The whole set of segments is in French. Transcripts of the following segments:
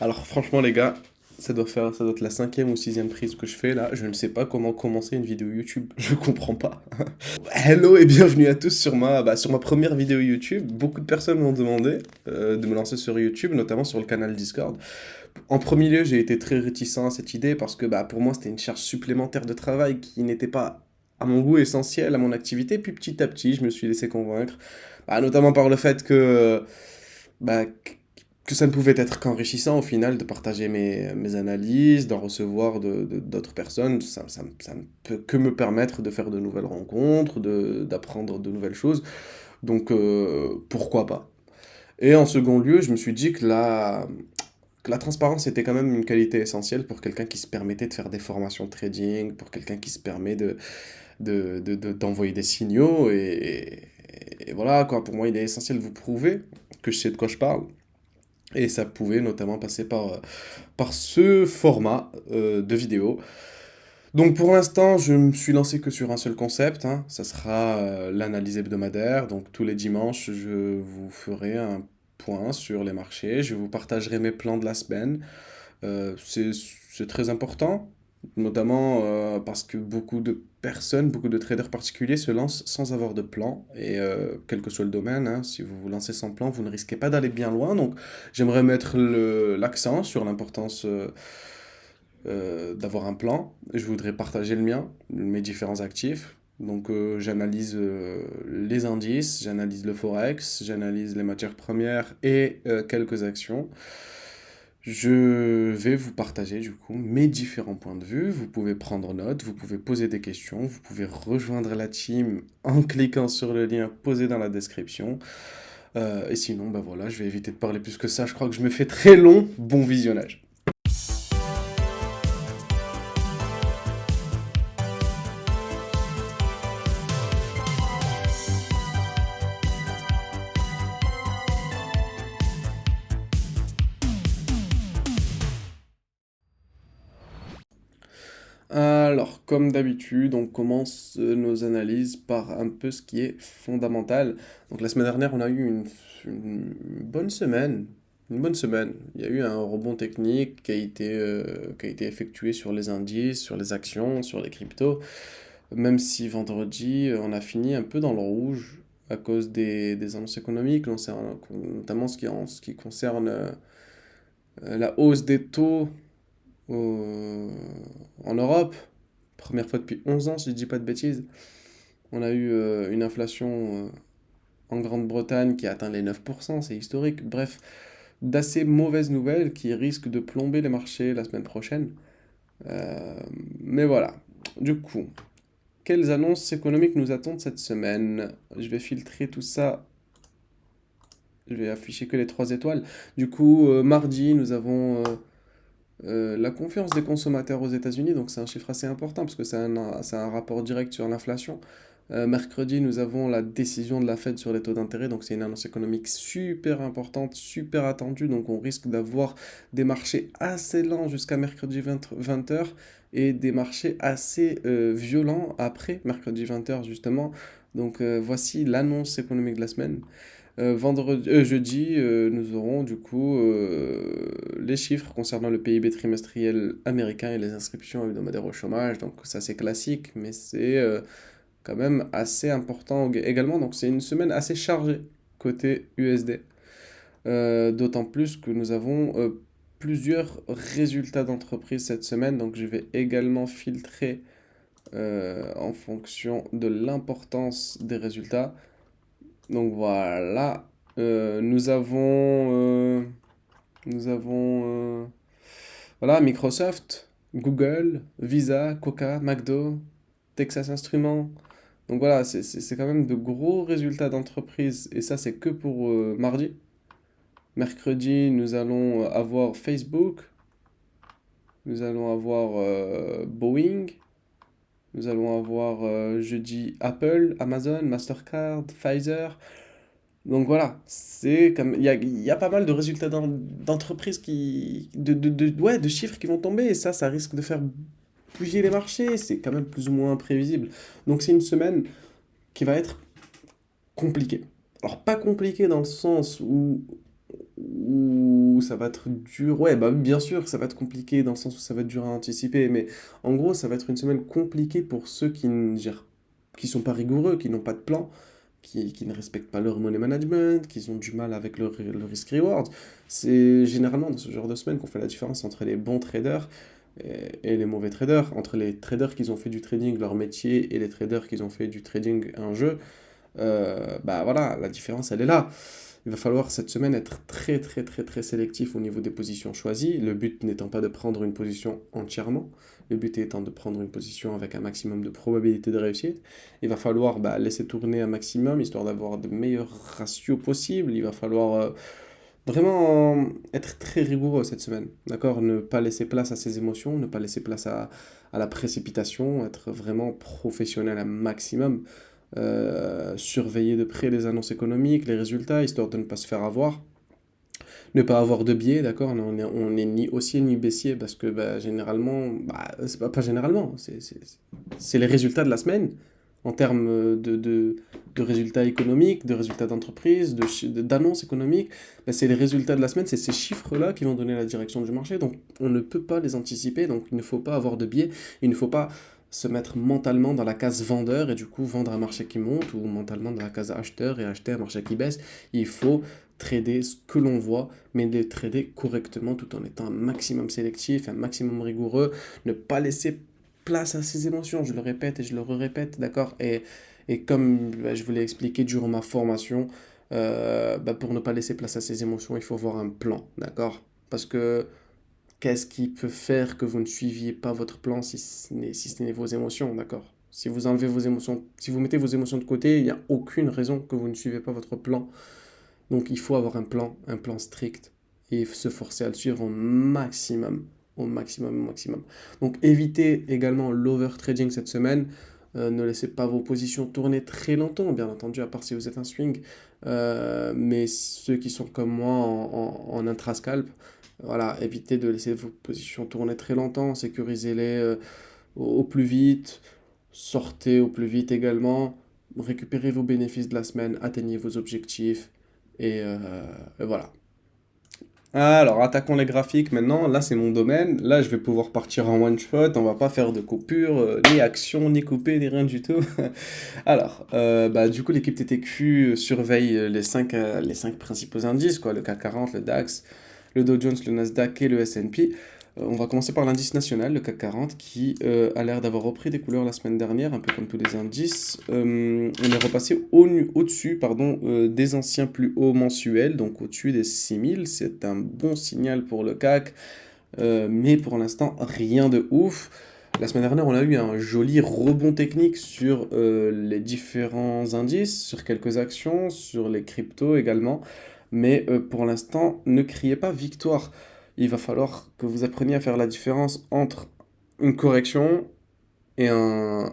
Alors franchement les gars, ça doit être la cinquième ou sixième prise que je fais là. Je ne sais pas comment commencer une vidéo YouTube. Je comprends pas. Hello et bienvenue à tous sur sur ma première vidéo YouTube. Beaucoup de personnes m'ont demandé de me lancer sur YouTube, notamment sur le canal Discord. En premier lieu, j'ai été très réticent à cette idée parce que pour moi c'était une charge supplémentaire de travail qui n'était pas à mon goût essentielle à mon activité. Puis petit à petit, je me suis laissé convaincre, notamment par le fait bah, que ça ne pouvait être qu'enrichissant au final de partager mes analyses, d'en recevoir d'autres personnes. Ça ne peut que me permettre de faire de nouvelles rencontres, d'apprendre de nouvelles choses. Donc pourquoi pas? Et en second lieu, je me suis dit que la transparence était quand même une qualité essentielle pour quelqu'un qui se permettait de faire des formations de trading, pour quelqu'un qui se permet d'envoyer des signaux. Et voilà, quoi, pour moi, il est essentiel de vous prouver que je sais de quoi je parle. Et ça pouvait notamment passer par ce format de vidéo. Donc pour l'instant, je me suis lancé que sur un seul concept, hein. Ça sera l'analyse hebdomadaire. Donc tous les dimanches, je vous ferai un point sur les marchés. Je vous partagerai mes plans de la semaine. C'est très important, notamment parce que beaucoup de personnes, beaucoup de traders particuliers se lancent sans avoir de plan. Et quel que soit le domaine, hein, si vous vous lancez sans plan, vous ne risquez pas d'aller bien loin. Donc j'aimerais mettre l'accent sur l'importance d'avoir un plan. Je voudrais partager le mien, mes différents actifs. Donc j'analyse les indices, j'analyse le forex, j'analyse les matières premières et quelques actions. Je vais vous partager du coup mes différents points de vue. Vous pouvez prendre note, vous pouvez poser des questions, vous pouvez rejoindre la team en cliquant sur le lien posé dans la description. Et sinon, voilà, je vais éviter de parler plus que ça. Je crois que je me fais très long. Bon visionnage. Alors, comme d'habitude, on commence nos analyses par un peu ce qui est fondamental. Donc, la semaine dernière, on a eu une bonne semaine. Une bonne semaine. Il y a eu un rebond technique qui a été effectué sur les indices, sur les actions, sur les cryptos. Même si vendredi, on a fini un peu dans le rouge à cause des annonces économiques, notamment ce qui concerne la hausse des taux au- en Europe. Première fois depuis 11 ans, si je dis pas de bêtises. On a eu une inflation en Grande-Bretagne qui a atteint les 9%, c'est historique. Bref, d'assez mauvaises nouvelles qui risquent de plomber les marchés la semaine prochaine. Euh, mais voilà. Du coup, quelles annonces économiques nous attendent cette semaine? Je vais filtrer tout ça. Je vais afficher que les 3 étoiles. Du coup, mardi, nous avons la confiance des consommateurs aux États-Unis, donc c'est un chiffre assez important parce que c'est un rapport direct sur l'inflation. Mercredi, nous avons la décision de la Fed sur les taux d'intérêt, donc c'est une annonce économique super importante, super attendue, donc on risque d'avoir des marchés assez lents jusqu'à mercredi 20h et des marchés assez violents après mercredi 20h justement. Donc voici l'annonce économique de la semaine. Jeudi, nous aurons du coup les chiffres concernant le PIB trimestriel américain et les inscriptions hebdomadaires au chômage. Donc ça c'est classique, mais c'est quand même assez important également. Donc c'est une semaine assez chargée côté USD. D'autant plus que nous avons plusieurs résultats d'entreprise cette semaine. Donc je vais également filtrer en fonction de l'importance des résultats. Donc voilà. Nous avons, voilà, Microsoft, Google, Visa, Coca, McDo, Texas Instruments. Donc voilà, c'est quand même de gros résultats d'entreprise. Et ça, c'est que pour mardi. Mercredi, nous allons avoir Facebook, nous allons avoir Boeing, nous allons avoir jeudi Apple, Amazon, Mastercard, Pfizer. Donc voilà, c'est comme il y a pas mal de résultats d'entreprises ouais, de chiffres qui vont tomber et ça risque de faire bouger les marchés, c'est quand même plus ou moins imprévisible. Donc c'est une semaine qui va être compliquée. Alors pas compliquée dans le sens où où ça va être dur. Ouais, bah bien sûr, ça va être compliqué dans le sens où ça va être dur à anticiper, mais en gros, ça va être une semaine compliquée pour ceux qui ne gèrent, qui sont pas rigoureux, qui n'ont pas de plan, qui ne respectent pas leur money management, qui ont du mal avec le risk-reward. C'est généralement dans ce genre de semaine qu'on fait la différence entre les bons traders et les mauvais traders, entre les traders qui ont fait du trading leur métier et les traders qui ont fait du trading un jeu. Bah voilà, la différence elle est là. Il va falloir cette semaine être très très très très sélectif au niveau des positions choisies, le but n'étant pas de prendre une position entièrement, le but étant de prendre une position avec un maximum de probabilité de réussite. Il va falloir laisser tourner un maximum histoire d'avoir de meilleurs ratios possibles. Il va falloir vraiment être très rigoureux cette semaine, d'accord? Ne pas laisser place à ses émotions, ne pas laisser place à la précipitation, être vraiment professionnel un maximum, surveiller de près les annonces économiques, les résultats, histoire de ne pas se faire avoir. Ne pas avoir de biais, d'accord? On est ni haussier ni baissier parce que généralement, c'est pas généralement, c'est les résultats de la semaine en termes de résultats économiques, de résultats d'entreprise, d'annonces économiques. C'est les résultats de la semaine, c'est ces chiffres-là qui vont donner la direction du marché. Donc on ne peut pas les anticiper, donc il ne faut pas avoir de biais, il ne faut pas se mettre mentalement dans la case vendeur et du coup vendre un marché qui monte ou mentalement dans la case acheteur et acheter un marché qui baisse. Il faut trader ce que l'on voit, mais les trader correctement tout en étant un maximum sélectif, un maximum rigoureux, ne pas laisser place à ses émotions, je le répète et je le répète, d'accord? Et comme je vous l'ai expliqué durant ma formation, pour ne pas laisser place à ses émotions, il faut avoir un plan, d'accord? Parce que qu'est-ce qui peut faire que vous ne suiviez pas votre plan si ce n'est vos émotions, d'accord? Si vous enlevez vos émotions, si vous mettez vos émotions de côté, il n'y a aucune raison que vous ne suivez pas votre plan. Donc il faut avoir un plan strict, et se forcer à le suivre au maximum, au maximum. Donc évitez également l'overtrading cette semaine. Ne laissez pas vos positions tourner très longtemps, bien entendu, à part si vous êtes un swing. Mais ceux qui sont comme moi en intrascalp, voilà, évitez de laisser vos positions tourner très longtemps, sécurisez-les au plus vite, sortez au plus vite également, récupérez vos bénéfices de la semaine, atteignez vos objectifs, et voilà. Alors, attaquons les graphiques maintenant. Là, c'est mon domaine. Là, je vais pouvoir partir en one shot. On va pas faire de coupure, ni action, ni couper, ni rien du tout. Alors, du coup, l'équipe TTQ surveille les cinq principaux indices, quoi, le CAC 40, le DAX, le Dow Jones, le Nasdaq et le S&P. On va commencer par l'indice national, le CAC 40, qui a l'air d'avoir repris des couleurs la semaine dernière, un peu comme tous les indices. On est repassé au-dessus des anciens plus hauts mensuels, donc au-dessus des 6000. C'est un bon signal pour le CAC, mais pour l'instant, rien de ouf. La semaine dernière, on a eu un joli rebond technique sur les différents indices, sur quelques actions, sur les cryptos également. Mais pour l'instant, ne criez pas victoire. Il va falloir que vous appreniez à faire la différence entre une correction et un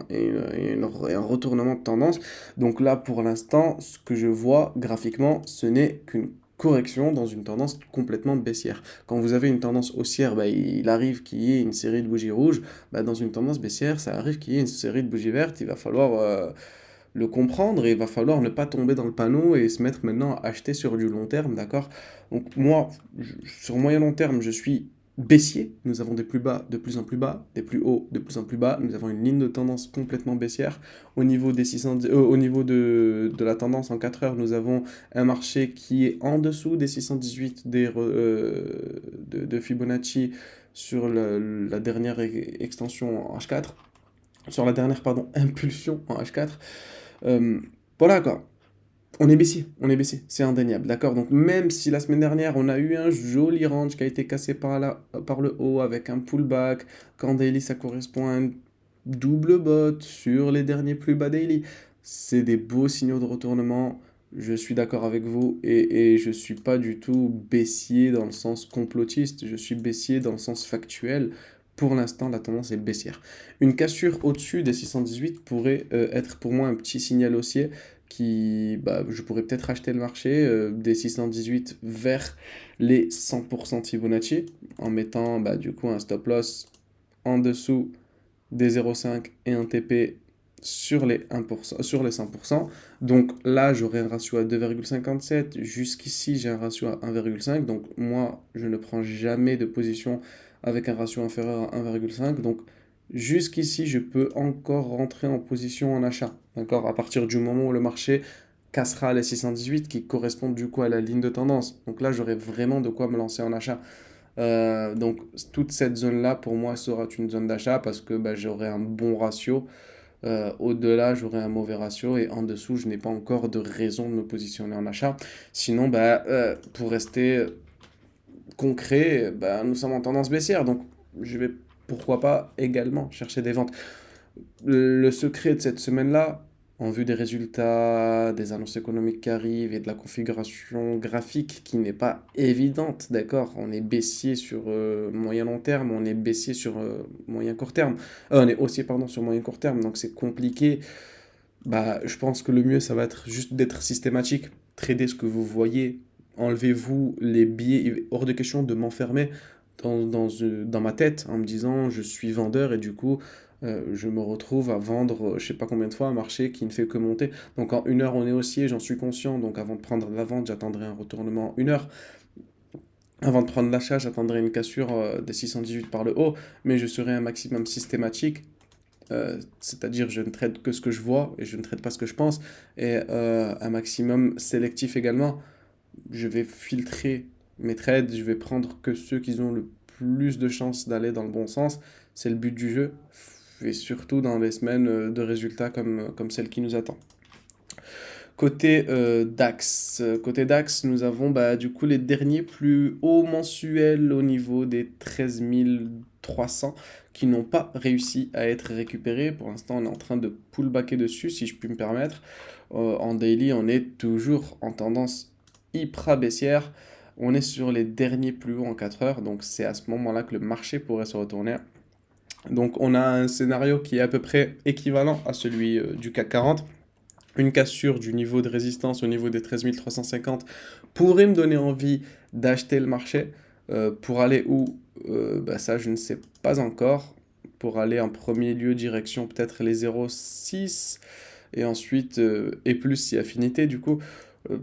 retournement de tendance. Donc là, pour l'instant, ce que je vois graphiquement, ce n'est qu'une correction dans une tendance complètement baissière. Quand vous avez une tendance haussière, il arrive qu'il y ait une série de bougies rouges. Dans une tendance baissière, ça arrive qu'il y ait une série de bougies vertes. Il va falloir le comprendre et il va falloir ne pas tomber dans le panneau et se mettre maintenant à acheter sur du long terme, d'accord? Donc moi, sur moyen long terme, je suis baissier. Nous avons des plus bas de plus en plus bas, des plus hauts de plus en plus bas. Nous avons une ligne de tendance complètement baissière. Au niveau des 610, au niveau de la tendance en 4 heures, nous avons un marché qui est en dessous des 618 de Fibonacci sur la dernière extension en H4, sur la dernière impulsion en H4. Euh, voilà quoi. On est baissier, c'est indéniable, d'accord? Donc même si la semaine dernière on a eu un joli range qui a été cassé par le haut avec un pullback, quand daily ça correspond à un double bot sur les derniers plus bas daily, c'est des beaux signaux de retournement, je suis d'accord avec vous, et je suis pas du tout baissier dans le sens complotiste, je suis baissier dans le sens factuel. Pour l'instant, la tendance est baissière. Une cassure au-dessus des 618 pourrait être pour moi un petit signal haussier je pourrais peut-être acheter le marché des 618 vers les 100% de Fibonacci en mettant du coup un stop loss en dessous des 0,5 et un TP sur les 1%, sur les 100%. Donc là, j'aurai un ratio à 2,57. Jusqu'ici, j'ai un ratio à 1,5. Donc moi, je ne prends jamais de position avec un ratio inférieur à 1,5. Donc jusqu'ici, je peux encore rentrer en position en achat. D'accord? À partir du moment où le marché cassera les 618 qui correspondent du coup à la ligne de tendance. Donc là, j'aurai vraiment de quoi me lancer en achat. Donc toute cette zone-là, pour moi, sera une zone d'achat parce que bah, j'aurai un bon ratio. Au-delà, j'aurai un mauvais ratio et en dessous, je n'ai pas encore de raison de me positionner en achat. Sinon, bah, pour rester concret, bah, nous sommes en tendance baissière. Donc je vais, pourquoi pas, également chercher des ventes. Le secret de cette semaine-là, en vue des résultats, des annonces économiques qui arrivent et de la configuration graphique qui n'est pas évidente, d'accord? On est baissier sur moyen long terme, on est baissier sur moyen court terme. On est haussier, pardon, sur moyen court terme, donc c'est compliqué. Bah, je pense que le mieux, ça va être juste d'être systématique. Trader ce que vous voyez. Enlevez-vous les biais. Hors de question de m'enfermer dans ma tête en me disant je suis vendeur et du coup, je me retrouve à vendre je sais pas combien de fois un marché qui ne fait que monter. Donc en une heure, on est haussier, j'en suis conscient. Donc avant de prendre la vente, j'attendrai un retournement en une heure. Avant de prendre l'achat, j'attendrai une cassure des 618 par le haut, mais je serai un maximum systématique, c'est-à-dire je ne traite que ce que je vois et je ne traite pas ce que je pense, et un maximum sélectif également. Je vais filtrer mes trades, je vais prendre que ceux qui ont le plus de chances d'aller dans le bon sens. C'est le but du jeu, et surtout dans les semaines de résultats comme celle qui nous attend. Côté DAX, nous avons bah, du coup les derniers plus hauts mensuels au niveau des 13 300 qui n'ont pas réussi à être récupérés. Pour l'instant, on est en train de pullbacker dessus, si je puis me permettre. En daily, on est toujours en tendance hyper baissière. On est sur les derniers plus hauts en 4 heures, donc c'est à ce moment-là que le marché pourrait se retourner. Donc on a un scénario qui est à peu près équivalent à celui du CAC 40. Une cassure du niveau de résistance au niveau des 13 350 pourrait me donner envie d'acheter le marché. Pour aller où bah ça, je ne sais pas encore. Pour aller en premier lieu direction peut-être les 0,6 et ensuite et plus si affinité du coup. Euh,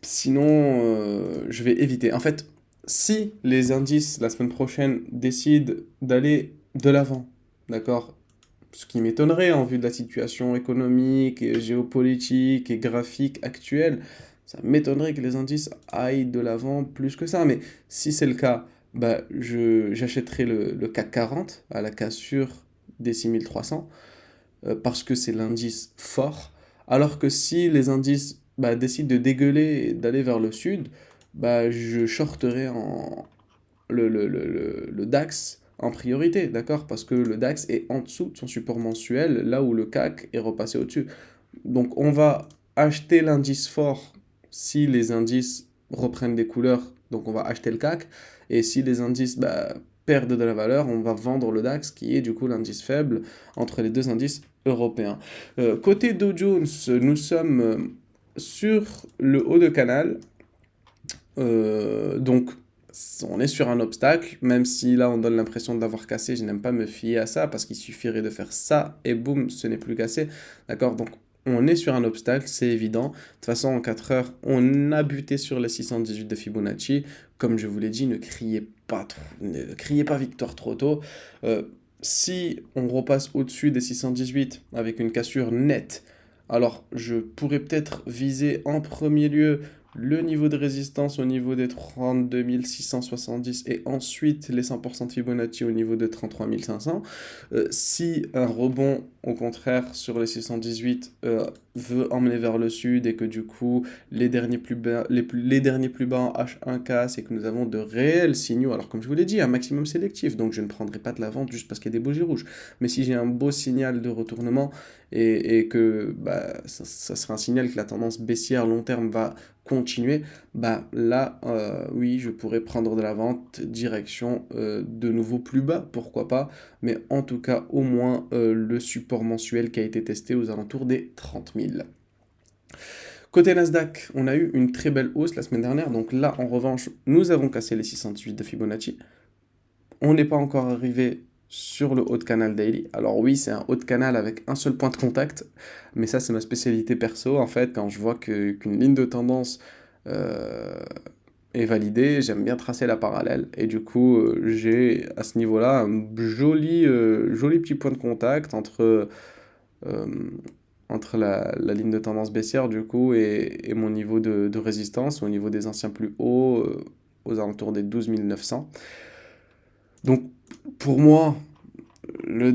Sinon, je vais éviter. En fait, si les indices la semaine prochaine décident d'aller de l'avant, d'accord, ce qui m'étonnerait en vue de la situation économique, et géopolitique et graphique actuelle, ça m'étonnerait que les indices aillent de l'avant plus que ça. Mais si c'est le cas, bah, j'achèterai le CAC 40 à la cassure des 6300 parce que c'est l'indice fort. Alors que si les indices bah, décident de dégueuler et d'aller vers le sud, bah, je shorterai le DAX en priorité, d'accord? Parce que le DAX est en dessous de son support mensuel, là où le CAC est repassé au-dessus. Donc on va acheter l'indice fort si les indices reprennent des couleurs, donc on va acheter le CAC, et si les indices bah, perdent de la valeur, on va vendre le DAX, qui est du coup l'indice faible entre les deux indices européens. Côté Dow Jones, nous sommes sur le haut de canal, donc on est sur un obstacle, même si là on donne l'impression de l'avoir cassé, je n'aime pas me fier à ça parce qu'il suffirait de faire ça et boum, ce n'est plus cassé. D'accord? Donc on est sur un obstacle, c'est évident. De toute façon, en 4 heures, on a buté sur les 618 de Fibonacci. Comme je vous l'ai dit, ne criez pas victoire trop tôt. Euh, Si on repasse au-dessus des 618 avec une cassure nette, alors je pourrais peut-être viser en premier lieu le niveau de résistance au niveau des 32 670 et ensuite les 100% de Fibonacci au niveau de 33 500. Si un rebond, au contraire, sur les 618 veut emmener vers le sud et que du coup les derniers plus bas, les derniers plus bas en H1K, c'est que nous avons de réels signaux, alors comme je vous l'ai dit, un maximum sélectif, donc je ne prendrai pas de la vente juste parce qu'il y a des bougies rouges. Mais si j'ai un beau signal de retournement et que bah, ça sera un signal que la tendance baissière long terme va continuer, bah là, oui, je pourrais prendre de la vente direction de nouveau plus bas, pourquoi pas, mais en tout cas, au moins le support mensuel qui a été testé aux alentours des 30 000. Côté Nasdaq, on a eu une très belle hausse la semaine dernière, donc là, en revanche, nous avons cassé les 618 de Fibonacci. On n'est pas encore arrivé sur le haut de canal daily. Alors oui, c'est un haut de canal avec un seul point de contact, mais ça c'est ma spécialité perso. En fait, quand je vois qu'une ligne de tendance euh, est validée, j'aime bien tracer la parallèle. Et du coup, j'ai à ce niveau-là un joli petit point de contact euh, entre la ligne de tendance baissière du coup et mon niveau de résistance au niveau des anciens plus hauts, aux alentours des 12 900. Donc pour moi, le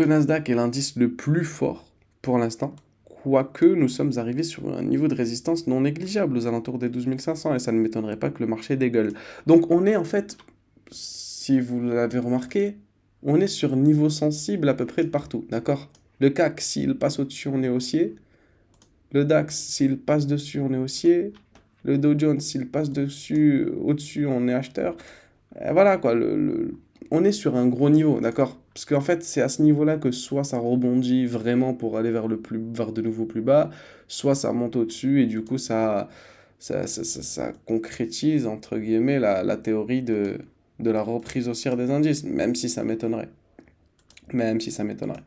Nasdaq est l'indice le plus fort pour l'instant, quoique nous sommes arrivés sur un niveau de résistance non négligeable aux alentours des 12 500 et ça ne m'étonnerait pas que le marché dégueule. Donc on est en fait, si vous l'avez remarqué, on est sur niveau sensible à peu près de partout, d'accord? Le CAC, s'il passe au-dessus, on est haussier. Le DAX, s'il passe dessus, on est haussier. Le Dow Jones, s'il passe dessus, au-dessus, on est acheteur. Et voilà quoi, on est sur un gros niveau, d'accord? Parce qu'en fait, c'est à ce niveau-là que soit ça rebondit vraiment pour aller vers de nouveau plus bas, soit ça monte au-dessus et du coup ça concrétise, entre guillemets, la théorie de la reprise haussière des indices, même si ça m'étonnerait. Même si ça m'étonnerait.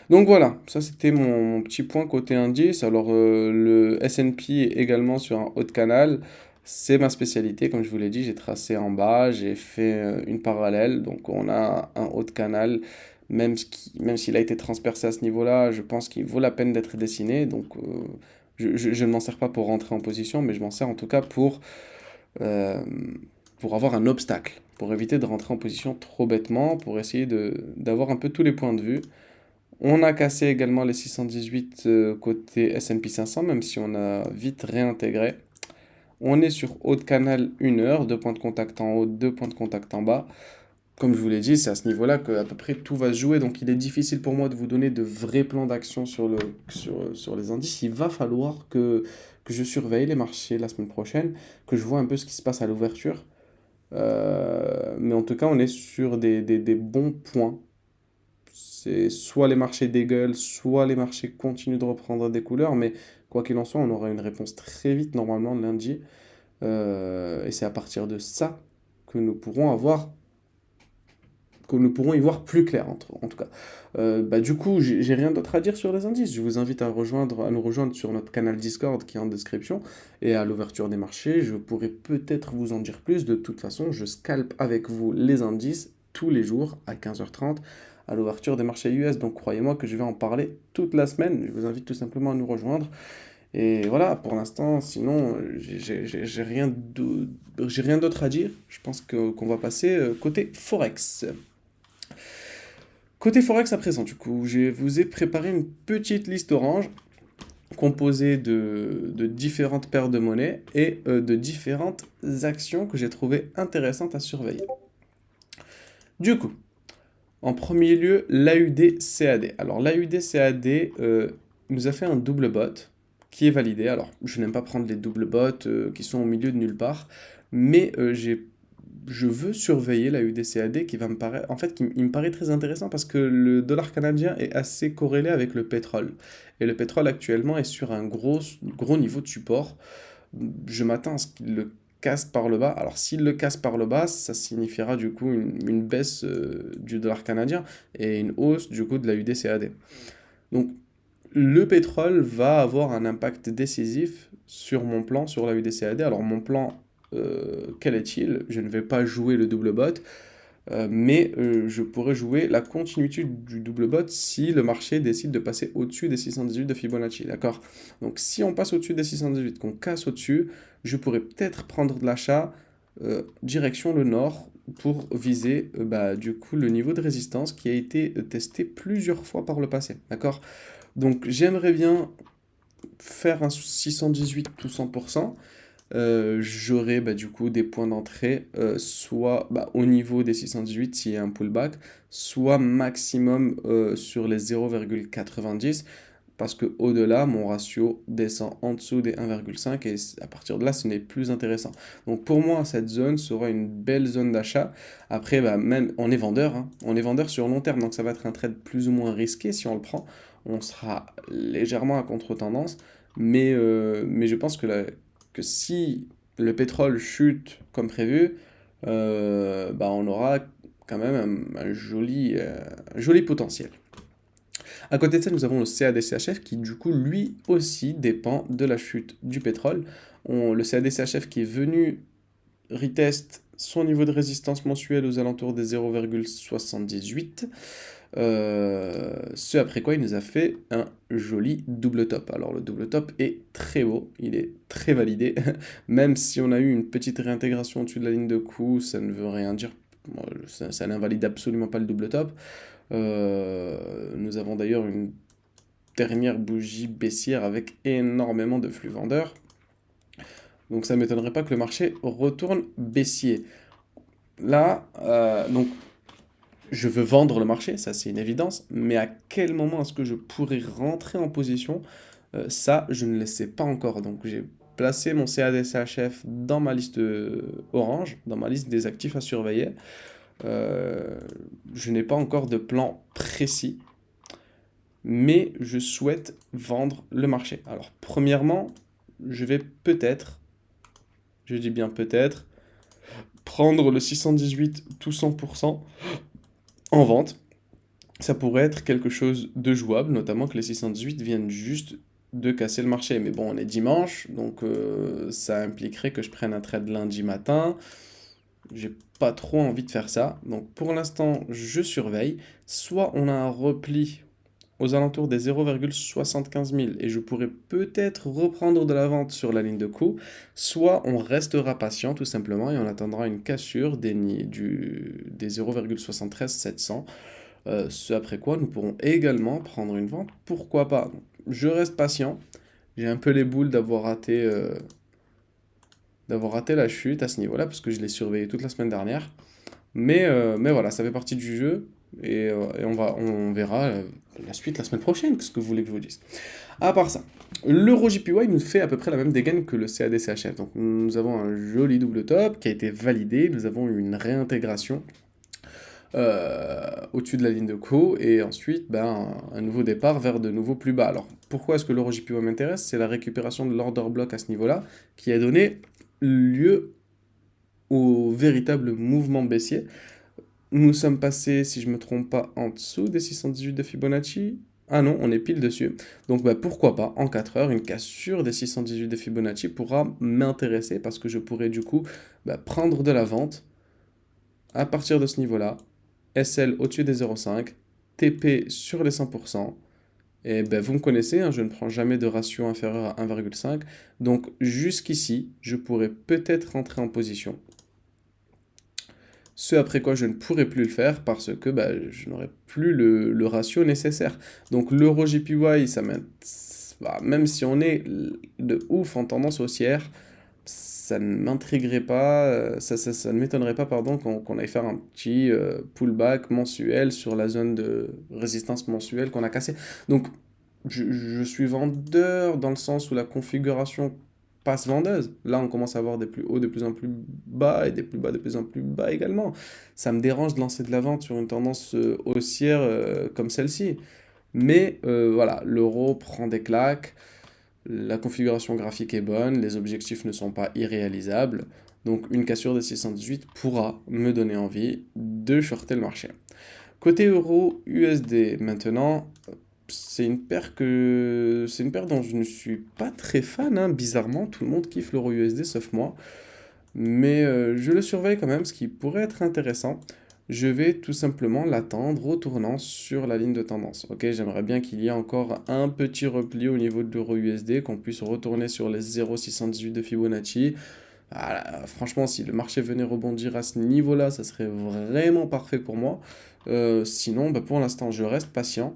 Donc voilà, ça c'était mon petit point côté indice. Alors le S&P est également sur un haut de canal. C'est ma spécialité, comme je vous l'ai dit, j'ai tracé en bas, j'ai fait une parallèle. Donc on a un haut de canal, même s'il a été transpercé à ce niveau-là, je pense qu'il vaut la peine d'être dessiné. Donc je ne m'en sers pas pour rentrer en position, mais je m'en sers en tout cas euh, pour avoir un obstacle, pour éviter de rentrer en position trop bêtement, pour essayer d'avoir un peu tous les points de vue. On a cassé également les 618 côté S&P 500, même si on a vite réintégré. On est sur haut de canal 1 heure, 2 points de contact en haut, 2 points de contact en bas. Comme je vous l'ai dit, c'est à ce niveau-là qu'à peu près tout va se jouer, donc il est difficile pour moi de vous donner de vrais plans d'action sur les indices. Il va falloir que je surveille les marchés la semaine prochaine, que je vois un peu ce qui se passe à l'ouverture. Mais en tout cas, on est sur des bons points. C'est soit les marchés dégueulent, soit les marchés continuent de reprendre des couleurs, mais quoi qu'il en soit, on aura une réponse très vite normalement lundi. Et c'est à partir de ça que nous pourrons que nous pourrons y voir plus clair, en tout cas. Du coup, j'ai rien d'autre à dire sur les indices. Je vous invite à nous rejoindre sur notre canal Discord qui est en description. Et à l'ouverture des marchés, je pourrai peut-être vous en dire plus. De toute façon, je scalpe avec vous les indices tous les jours à 15h30 à l'ouverture des marchés US. Donc croyez-moi que je vais en parler toute la semaine. Je vous invite tout simplement à nous rejoindre. Et voilà, pour l'instant, sinon, j'ai rien d'autre à dire. Je pense qu'on va passer côté Forex. Côté Forex à présent, du coup, je vous ai préparé une petite liste orange composée de différentes paires de monnaies et de différentes actions que j'ai trouvées intéressantes à surveiller. Du coup, en premier lieu, l'AUD-CAD. Alors, l'AUD-CAD nous a fait un double bot qui est validé. Alors, je n'aime pas prendre les doubles bots qui sont au milieu de nulle part, mais je veux surveiller la UDCAD qui va me paraître, en fait, il me paraît très intéressant parce que le dollar canadien est assez corrélé avec le pétrole. Et le pétrole actuellement est sur un gros niveau de support. Je m'attends à ce qu'il le casse par le bas. Alors s'il le casse par le bas, ça signifiera du coup une baisse du dollar canadien et une hausse du coup de la UDCAD. Donc le pétrole va avoir un impact décisif sur mon plan, sur la UDCAD. Alors mon plan, quel est-il? Je ne vais pas jouer le double bot, mais je pourrais jouer la continuité du double bot si le marché décide de passer au-dessus des 618 de Fibonacci, d'accord? Donc si on passe au-dessus des 618, qu'on casse au-dessus, je pourrais peut-être prendre de l'achat direction le nord pour viser du coup le niveau de résistance qui a été testé plusieurs fois par le passé, d'accord? Donc j'aimerais bien faire un 618 tout 100%. J'aurai du coup des points d'entrée soit au niveau des 618 s'il y a un pullback, soit maximum sur les 0,90 parce que au-delà, mon ratio descend en dessous des 1,5 et à partir de là, ce n'est plus intéressant. Donc pour moi, cette zone sera une belle zone d'achat. Après, même on est vendeur, hein. On est vendeur sur long terme, donc ça va être un trade plus ou moins risqué si on le prend. On sera légèrement à contre-tendance, mais je pense que si le pétrole chute comme prévu, on aura quand même un joli potentiel. À côté de ça, nous avons le CAD-CHF qui, du coup, lui aussi dépend de la chute du pétrole. Le CAD-CHF qui est venu retest son niveau de résistance mensuelle aux alentours des 0,78. Ce après quoi il nous a fait un joli double top. Alors le double top est très beau, il est très validé, même si on a eu une petite réintégration au-dessus de la ligne de coup, ça ne veut rien dire, ça n'invalide absolument pas le double top. Nous avons d'ailleurs une dernière bougie baissière avec énormément de flux vendeurs, donc ça ne m'étonnerait pas que le marché retourne baissier. Là, donc je veux vendre le marché, ça c'est une évidence, mais à quel moment est-ce que je pourrais rentrer en position? Ça, je ne le sais pas encore. Donc j'ai placé mon CAD-CHF dans ma liste orange, dans ma liste des actifs à surveiller. Je n'ai pas encore de plan précis, mais je souhaite vendre le marché. Alors premièrement, je vais peut-être, je dis bien peut-être, prendre le 618 tout 100% en vente. Ça pourrait être quelque chose de jouable, notamment que les 618 viennent juste de casser le marché. Mais bon, on est dimanche, donc ça impliquerait que je prenne un trade lundi matin. J'ai pas trop envie de faire ça. Donc pour l'instant, je surveille. Soit on a un repli aux alentours des 0,75 000 et je pourrais peut-être reprendre de la vente sur la ligne de coup, soit on restera patient tout simplement et on attendra une cassure des 0,73 700. Ce après quoi nous pourrons également prendre une vente, pourquoi pas. Donc, je reste patient, j'ai un peu les boules d'avoir raté la chute à ce niveau-là, parce que je l'ai surveillé toute la semaine dernière. Mais voilà, ça fait partie du jeu, et on verra la suite la semaine prochaine, qu'est-ce que vous voulez que je vous dise. À part ça, l'Euro JPY nous fait à peu près la même dégaine que le CAD-CHF. Donc nous avons un joli double top qui a été validé, nous avons eu une réintégration au-dessus de la ligne de co, et ensuite un nouveau départ vers de nouveaux plus bas. Alors pourquoi est-ce que l'Euro JPY m'intéresse? C'est la récupération de l'order block à ce niveau-là, qui a donné lieu au véritable mouvement baissier. Nous sommes passés, si je ne me trompe pas, en dessous des 618 de Fibonacci. Ah non, on est pile dessus. Donc pourquoi pas, en 4 heures, une cassure des 618 de Fibonacci pourra m'intéresser, parce que je pourrais du coup prendre de la vente à partir de ce niveau-là, SL au-dessus des 0,5, TP sur les 100%, et vous me connaissez, hein, je ne prends jamais de ratio inférieur à 1,5, donc jusqu'ici, je pourrais peut-être rentrer en position. Ce après quoi je ne pourrais plus le faire parce que je n'aurais plus le ratio nécessaire. Donc l'Euro JPY, même si on est de ouf en tendance haussière, ça ne m'intriguerait pas, ça ne m'étonnerait pas pardon, qu'on aille faire un petit pullback mensuel sur la zone de résistance mensuelle qu'on a cassée. Donc je suis vendeur dans le sens où la configuration passe vendeuse. Là, on commence à avoir des plus hauts de plus en plus bas et des plus bas de plus en plus bas également. Ça me dérange de lancer de la vente sur une tendance haussière comme celle-ci. Mais voilà, l'euro prend des claques, la configuration graphique est bonne, les objectifs ne sont pas irréalisables. Donc une cassure de 618 pourra me donner envie de shorter le marché. Côté euro USD maintenant, c'est une paire dont je ne suis pas très fan, hein. Bizarrement, tout le monde kiffe l'euro USD sauf moi. Mais je le surveille quand même, ce qui pourrait être intéressant. Je vais tout simplement l'attendre au tournant sur la ligne de tendance. Ok, j'aimerais bien qu'il y ait encore un petit repli au niveau de l'euro USD, qu'on puisse retourner sur les 0,618 de Fibonacci. Voilà, franchement, si le marché venait rebondir à ce niveau-là, ça serait vraiment parfait pour moi. Sinon, pour l'instant, je reste patient.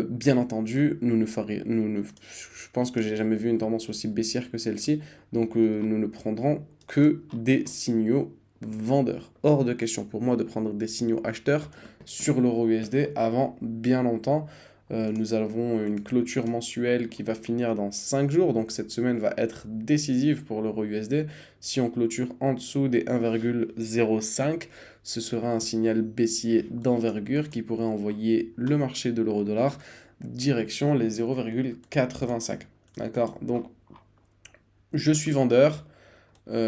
Bien entendu, je pense que j'ai jamais vu une tendance aussi baissière que celle-ci. Donc, nous ne prendrons que des signaux vendeurs. Hors de question pour moi de prendre des signaux acheteurs sur l'euro USD avant bien longtemps. Nous avons une clôture mensuelle qui va finir dans 5 jours, donc cette semaine va être décisive pour l'euro USD. Si on clôture en dessous des 1,05, ce sera un signal baissier d'envergure qui pourrait envoyer le marché de l'euro-dollar direction les 0,85. D'accord? Donc, je suis vendeur.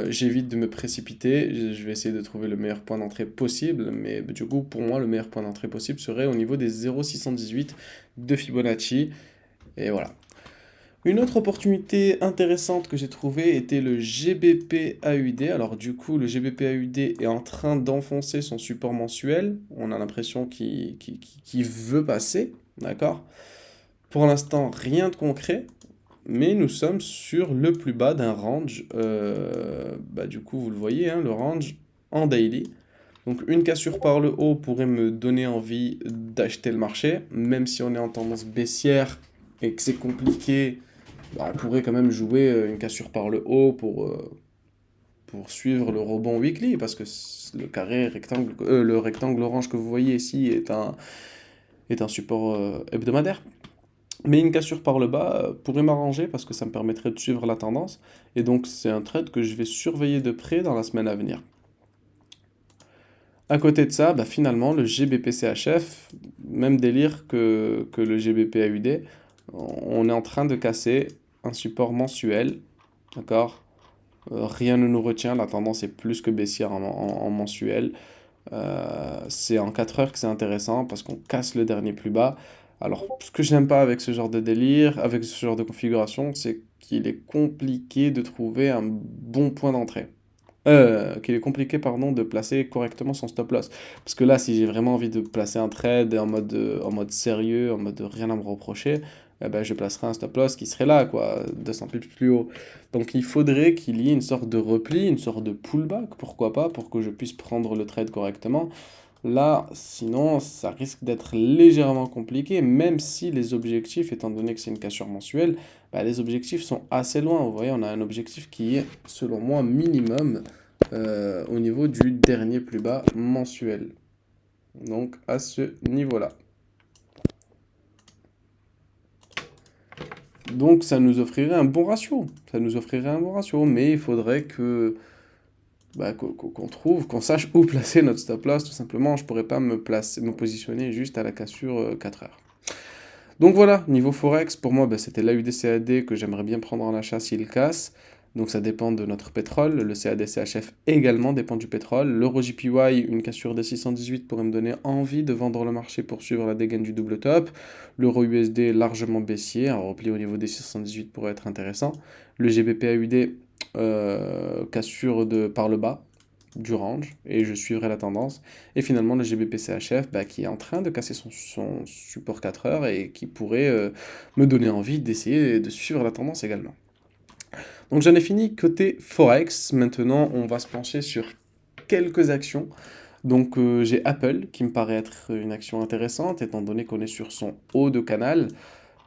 J'évite de me précipiter, je vais essayer de trouver le meilleur point d'entrée possible, mais du coup, pour moi, le meilleur point d'entrée possible serait au niveau des 0,618 de Fibonacci, et voilà. Une autre opportunité intéressante que j'ai trouvée était le GBP AUD. Alors du coup, le GBP AUD est en train d'enfoncer son support mensuel. On a l'impression qu'il veut passer, d'accord? Pour l'instant, rien de concret, mais nous sommes sur le plus bas d'un range. Du coup, vous le voyez, hein, le range en daily. Donc une cassure par le haut pourrait me donner envie d'acheter le marché, même si on est en tendance baissière et que c'est compliqué, bah, on pourrait quand même jouer une cassure par le haut pour suivre le rebond weekly, parce que le carré rectangle, le rectangle orange que vous voyez ici est un support hebdomadaire. Mais une cassure par le bas pourrait m'arranger parce que ça me permettrait de suivre la tendance. Et donc c'est un trade que je vais surveiller de près dans la semaine à venir. À côté de ça, bah, finalement, le GBP-CHF, même délire que le GBP-AUD, on est en train de casser un support mensuel, d'accord? Rien ne nous retient, la tendance est plus que baissière en mensuel. C'est en 4 heures que c'est intéressant parce qu'on casse le dernier plus bas. Alors, ce que je n'aime pas avec ce genre de délire, avec ce genre de configuration, c'est qu'il est compliqué de trouver un bon point d'entrée. Qu'il est compliqué, pardon, de placer correctement son stop loss. Parce que là, si j'ai vraiment envie de placer un trade en mode sérieux, en mode rien à me reprocher, eh ben, je placerai un stop loss qui serait là, quoi, 200 pips plus haut. Donc il faudrait qu'il y ait une sorte de repli, une sorte de pullback, pourquoi pas, pour que je puisse prendre le trade correctement. Là, sinon, ça risque d'être légèrement compliqué, même si les objectifs, étant donné que c'est une cassure mensuelle, bah, les objectifs sont assez loin. Vous voyez, on a un objectif qui est, selon moi, minimum au niveau du dernier plus bas mensuel. Donc, à ce niveau-là. Donc, ça nous offrirait un bon ratio. Ça nous offrirait un bon ratio, mais il faudrait qu'on trouve, qu'on sache où placer notre stop loss, tout simplement. Je pourrais pas me positionner juste à la cassure 4 heures. Donc voilà, niveau Forex, pour moi, c'était l'AUD-CAD que j'aimerais bien prendre en achat s'il casse. Donc ça dépend de notre pétrole. Le CAD-CHF également dépend du pétrole. L'Euro JPY, une cassure des 618 pourrait me donner envie de vendre le marché pour suivre la dégaine du double top. L'Euro USD largement baissier, un repli au niveau des 618 pourrait être intéressant. Le GBP AUD, cassure par le bas du range et je suivrai la tendance. Et finalement, le GBP-CHF qui est en train de casser son support 4 heures et qui pourrait me donner envie d'essayer de suivre la tendance également. Donc j'en ai fini côté Forex. Maintenant, on va se pencher sur quelques actions. Donc j'ai Apple qui me paraît être une action intéressante étant donné qu'on est sur son haut de canal.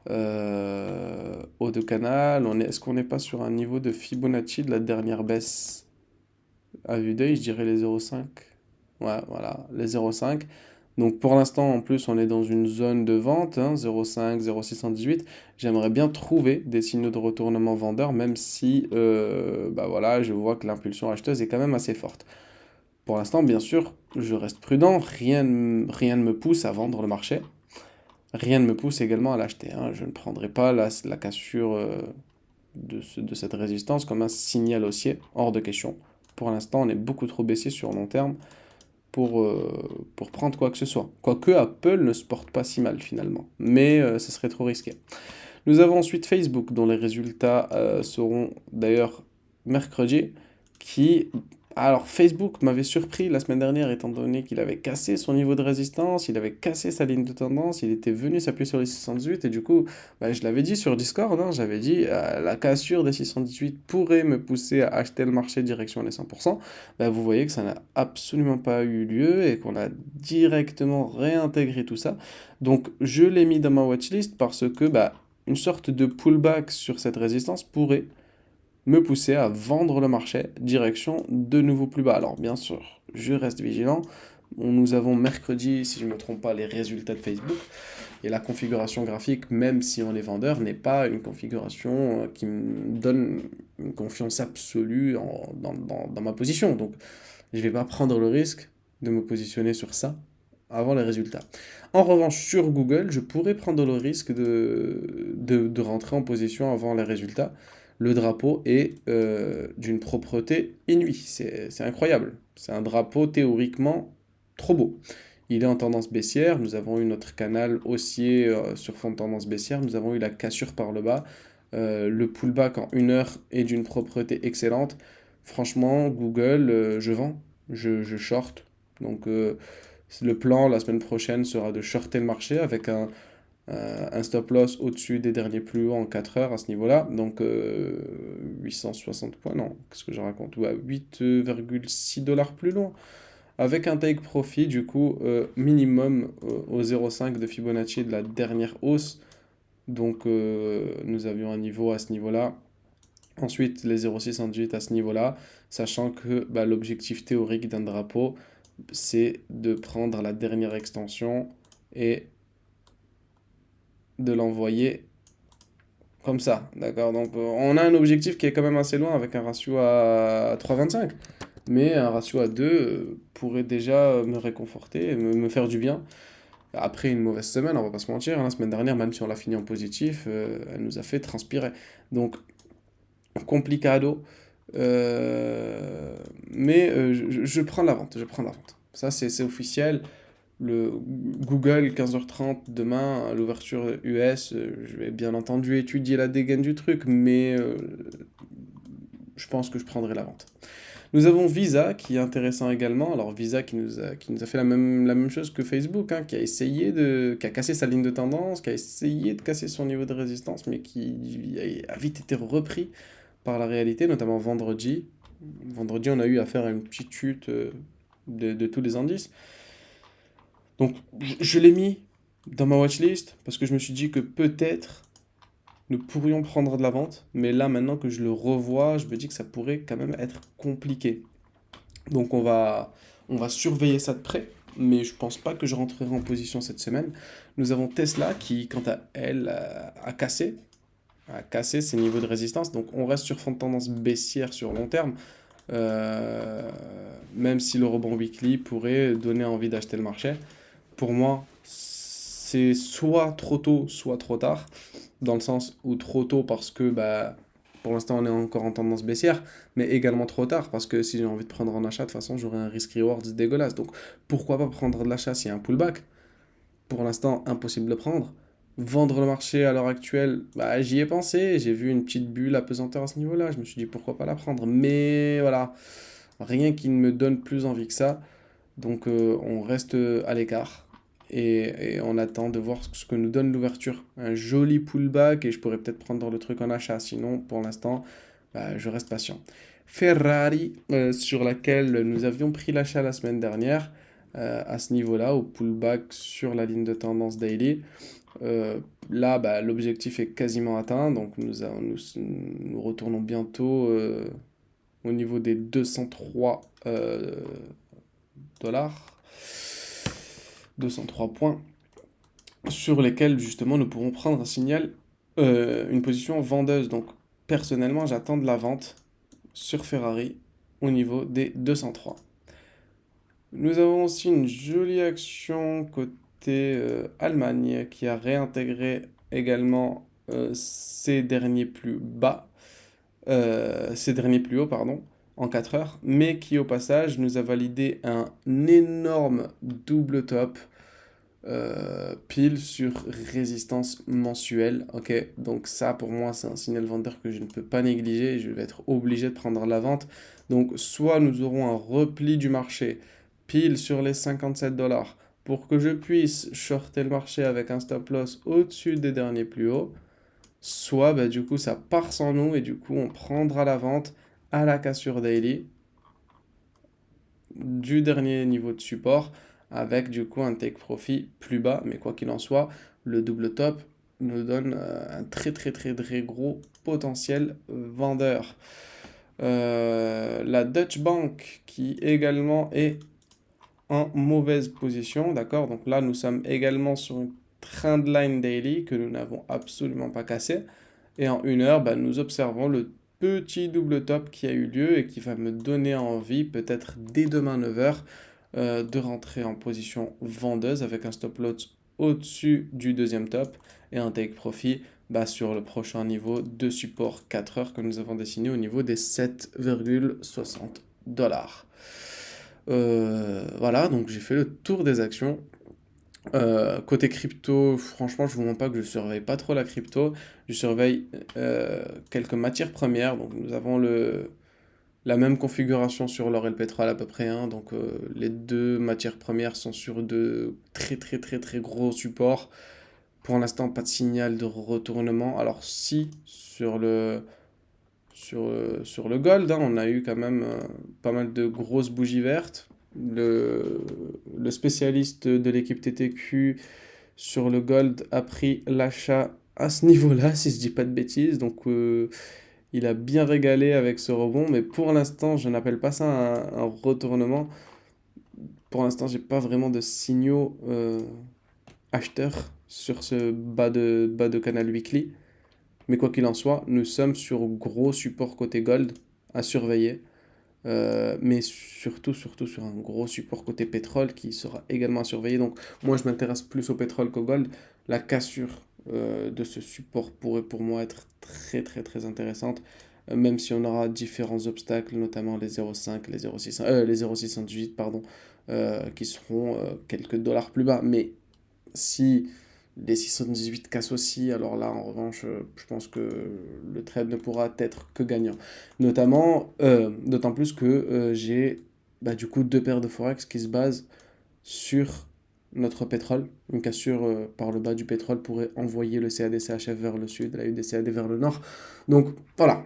Haut de canal, est-ce qu'on n'est pas sur un niveau de Fibonacci de la dernière baisse? À vue d'œil, je dirais les 0,5. Ouais, voilà, les 0,5. Donc pour l'instant, en plus, on est dans une zone de vente, hein, 0,5, 0,618. J'aimerais bien trouver des signaux de retournement vendeur, même si voilà, je vois que l'impulsion acheteuse est quand même assez forte. Pour l'instant, bien sûr, je reste prudent, rien ne me pousse à vendre le marché. Rien ne me pousse également à l'acheter, hein. Je ne prendrai pas la cassure de cette résistance comme un signal haussier, hors de question. Pour l'instant, on est beaucoup trop baissier sur long terme pour prendre quoi que ce soit. Quoique Apple ne se porte pas si mal finalement, mais ce serait trop risqué. Nous avons ensuite Facebook, dont les résultats seront d'ailleurs mercredi, qui... Alors Facebook m'avait surpris la semaine dernière étant donné qu'il avait cassé son niveau de résistance, il avait cassé sa ligne de tendance, il était venu s'appuyer sur les 618 et du coup, je l'avais dit sur Discord, hein, j'avais dit la cassure des 618 pourrait me pousser à acheter le marché direction les 100%. Vous voyez que ça n'a absolument pas eu lieu et qu'on a directement réintégré tout ça. Donc je l'ai mis dans ma watchlist parce que une sorte de pullback sur cette résistance pourrait me pousser à vendre le marché direction de nouveau plus bas. Alors bien sûr, je reste vigilant. Nous avons mercredi, si je ne me trompe pas, les résultats de Facebook. Et la configuration graphique, même si on est vendeur, n'est pas une configuration qui me donne une confiance absolue dans ma position. Donc je ne vais pas prendre le risque de me positionner sur ça avant les résultats. En revanche, sur Google, je pourrais prendre le risque de rentrer en position avant les résultats. Le drapeau est d'une propreté inouïe. C'est incroyable. C'est un drapeau théoriquement trop beau. Il est en tendance baissière. Nous avons eu notre canal haussier sur fond de tendance baissière. Nous avons eu la cassure par le bas. Le pullback en 1 heure est d'une propreté excellente. Franchement, Google, je vends, je short. Donc, le plan la semaine prochaine sera de shorter le marché avec un stop loss au-dessus des derniers plus hauts en 4 heures à ce niveau-là. Donc, 860 points, non, qu'est-ce que je raconte? Ouais, 8,6 $ plus loin. Avec un take profit, du coup, minimum au 0,5 de Fibonacci de la dernière hausse. Donc, nous avions un niveau à ce niveau-là. Ensuite, les 0,618 à ce niveau-là, sachant que bah, l'objectif théorique d'un drapeau, c'est de prendre la dernière extension et de l'envoyer comme ça, d'accord? Donc, on a un objectif qui est quand même assez loin avec un ratio à 3,25. Mais un ratio à 2 pourrait déjà me réconforter, me faire du bien. Après une mauvaise semaine, on va pas se mentir, hein, la semaine dernière, même si on l'a fini en positif, elle nous a fait transpirer. Donc, complicado. Mais je prends la vente, je prends la vente. Ça, c'est officiel. Le Google, 15h30 demain, à l'ouverture US, je vais bien entendu étudier la dégaine du truc, mais je pense que je prendrai la vente. Nous avons Visa qui est intéressant également. Alors Visa qui nous a fait la même chose que Facebook, hein, qui a cassé sa ligne de tendance, qui a essayé de casser son niveau de résistance, mais qui a vite été repris par la réalité, notamment vendredi. Vendredi, on a eu affaire à une petite chute de tous les indices. Donc je l'ai mis dans ma watchlist parce que je me suis dit que peut-être nous pourrions prendre de la vente, mais là maintenant que je le revois, je me dis que ça pourrait quand même être compliqué. Donc on va surveiller ça de près, mais je pense pas que je rentrerai en position cette semaine. Nous avons Tesla qui, quant à elle, a cassé ses niveaux de résistance. Donc on reste sur fond de tendance baissière sur long terme, même si le rebond weekly pourrait donner envie d'acheter le marché. Pour moi, c'est soit trop tôt, soit trop tard, dans le sens où trop tôt parce que bah, pour l'instant on est encore en tendance baissière, mais également trop tard parce que si j'ai envie de prendre un achat, de toute façon j'aurai un risk-reward dégueulasse. Donc pourquoi pas prendre de l'achat s'il y a un pullback? Pour l'instant, impossible de prendre. Vendre le marché à l'heure actuelle, bah, j'y ai pensé, j'ai vu une petite bulle à pesanteur à ce niveau-là, je me suis dit pourquoi pas la prendre, mais voilà, rien qui ne me donne plus envie que ça. Donc on reste à l'écart et on attend de voir ce que nous donne l'ouverture. Un joli pullback et je pourrais peut-être prendre le truc en achat. Sinon, pour l'instant, bah, je reste patient. Ferrari, sur laquelle nous avions pris l'achat la semaine dernière, à ce niveau-là, au pullback sur la ligne de tendance daily. Là, bah, l'objectif est quasiment atteint, donc nous retournons bientôt au niveau des 203 dollars, 203 points, sur lesquels justement nous pourrons prendre un signal, une position vendeuse. Donc personnellement, j'attends de la vente sur Ferrari au niveau des 203. Nous avons aussi une jolie action côté Allemagne qui a réintégré également ses derniers plus bas, ses derniers plus hauts, pardon, en 4 heures, mais qui au passage nous a validé un énorme double top pile sur résistance mensuelle. Ok, donc ça pour moi c'est un signal vendeur que je ne peux pas négliger, je vais être obligé de prendre la vente. Donc soit nous aurons un repli du marché pile sur les 57 dollars pour que je puisse shorter le marché avec un stop loss au-dessus des derniers plus hauts, soit bah, du coup ça part sans nous et du coup on prendra la vente à la cassure daily du dernier niveau de support avec du coup un take profit plus bas, mais quoi qu'il en soit, le double top nous donne un très très très très gros potentiel vendeur. La Deutsche Bank qui également est en mauvaise position, d'accord? Donc là nous sommes également sur une trendline daily que nous n'avons absolument pas cassé. Et en 1 heure, bah, nous observons le petit double top qui a eu lieu et qui va me donner envie, peut-être dès demain 9 heures, de rentrer en position vendeuse avec un stop loss au-dessus du deuxième top et un take profit bah, sur le prochain niveau de support 4 heures que nous avons dessiné au niveau des 7,60 dollars. Voilà, donc j'ai fait le tour des actions. Côté crypto, franchement, je vous mens pas que je surveille pas trop la crypto. Je surveille quelques matières premières. Donc, nous avons la même configuration sur l'or et le pétrole à peu près, hein. Donc, les deux matières premières sont sur de très très très très gros supports. Pour l'instant, pas de signal de retournement. Alors, si sur le gold, hein, on a eu quand même pas mal de grosses bougies vertes. Le spécialiste de l'équipe TTQ sur le gold a pris l'achat à ce niveau-là, si je dis pas de bêtises. Donc il a bien régalé avec ce rebond, mais pour l'instant, je n'appelle pas ça un retournement. Pour l'instant, j'ai pas vraiment de signaux acheteurs sur ce bas de canal weekly. Mais quoi qu'il en soit, nous sommes sur gros support côté gold à surveiller. Mais surtout sur un gros support côté pétrole qui sera également à surveiller. Donc moi je m'intéresse plus au pétrole qu'au gold. La cassure de ce support pourrait pour moi être très très très intéressante. Même si on aura différents obstacles, notamment les 0,5, les 0,618 pardon, qui seront quelques dollars plus bas. Mais si les 618 cassent aussi, alors là, en revanche, je pense que le trade ne pourra être que gagnant. D'autant plus que j'ai bah, du coup deux paires de forex qui se basent sur notre pétrole. Une cassure par le bas du pétrole pourrait envoyer le CAD-CHF vers le sud, la UDCAD vers le nord. Donc voilà,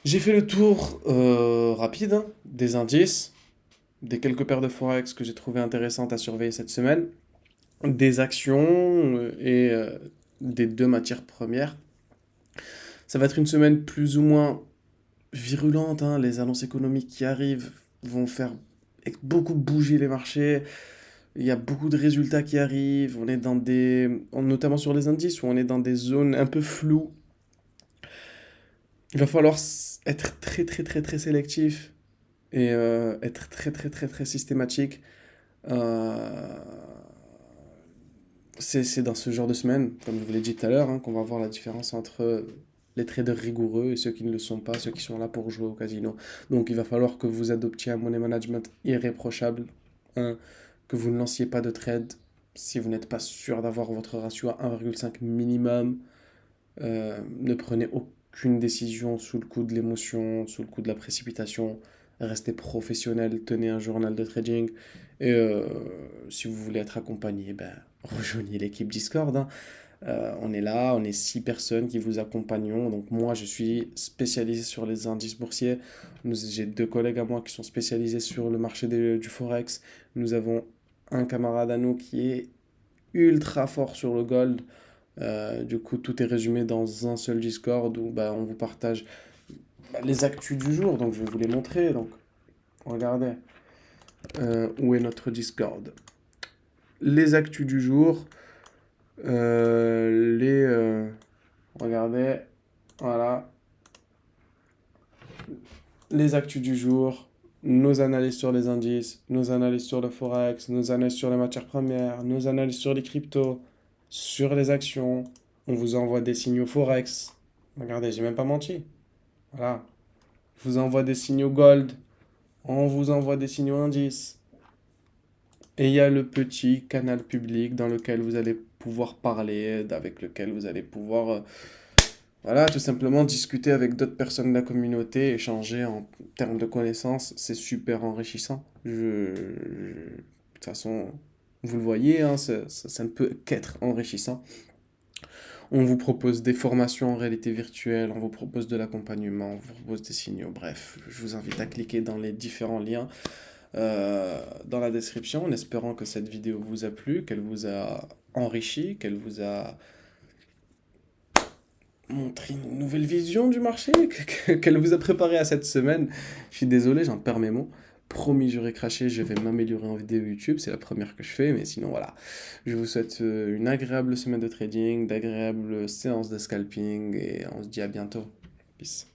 j'ai fait le tour rapide, hein, des indices, des quelques paires de forex que j'ai trouvé intéressantes à surveiller cette semaine, des actions et des deux matières premières. Ça va être une semaine plus ou moins virulente, hein. Les annonces économiques qui arrivent vont faire beaucoup bouger les marchés. Il y a beaucoup de résultats qui arrivent. On est notamment sur les indices, où on est dans des zones un peu floues. Il va falloir être très très très très sélectif et être très très très très systématique. Euh, c'est dans ce genre de semaine, comme je vous l'ai dit tout à l'heure, hein, qu'on va voir la différence entre les traders rigoureux et ceux qui ne le sont pas, ceux qui sont là pour jouer au casino. Donc il va falloir que vous adoptiez un money management irréprochable, hein, que vous ne lanciez pas de trade si vous n'êtes pas sûr d'avoir votre ratio à 1,5 minimum. Ne prenez aucune décision sous le coup de l'émotion, sous le coup de la précipitation. Restez professionnel, tenez un journal de trading. Et si vous voulez être accompagné, ben, rejoignez l'équipe Discord, hein. On est là, on est 6 personnes qui vous accompagnons. Donc moi, je suis spécialisé sur les indices boursiers. J'ai 2 collègues à moi qui sont spécialisés sur le marché du Forex. Nous avons un camarade à nous qui est ultra fort sur le gold. Du coup, tout est résumé dans un seul Discord où bah, on vous partage les actus du jour. Donc je vais vous les montrer. Donc regardez, où est notre Discord. Les actus du jour. Regardez, voilà, les actus du jour, nos analyses sur les indices, nos analyses sur le forex, nos analyses sur les matières premières, nos analyses sur les cryptos, sur les actions. On vous envoie des signaux forex. Regardez, j'ai même pas menti. Voilà, je vous envoie des signaux gold, on vous envoie des signaux indices. Et il y a le petit canal public dans lequel vous allez pouvoir parler, avec lequel vous allez pouvoir voilà, tout simplement discuter avec d'autres personnes de la communauté, échanger en termes de connaissances, c'est super enrichissant. De toute façon, vous le voyez, hein, ça ne peut qu'être enrichissant. On vous propose des formations en réalité virtuelle, on vous propose de l'accompagnement, on vous propose des signaux. Bref, je vous invite à cliquer dans les différents liens dans la description, en espérant que cette vidéo vous a plu, qu'elle vous a enrichi, qu'elle vous a montrer une nouvelle vision du marché qu'elle vous a préparé à cette semaine. Je suis désolé, j'en perds mes mots. Promis, j'aurai craché, je vais m'améliorer en vidéo YouTube, c'est la première que je fais, mais sinon voilà. Je vous souhaite une agréable semaine de trading, d'agréables séances de scalping, et on se dit à bientôt. Peace.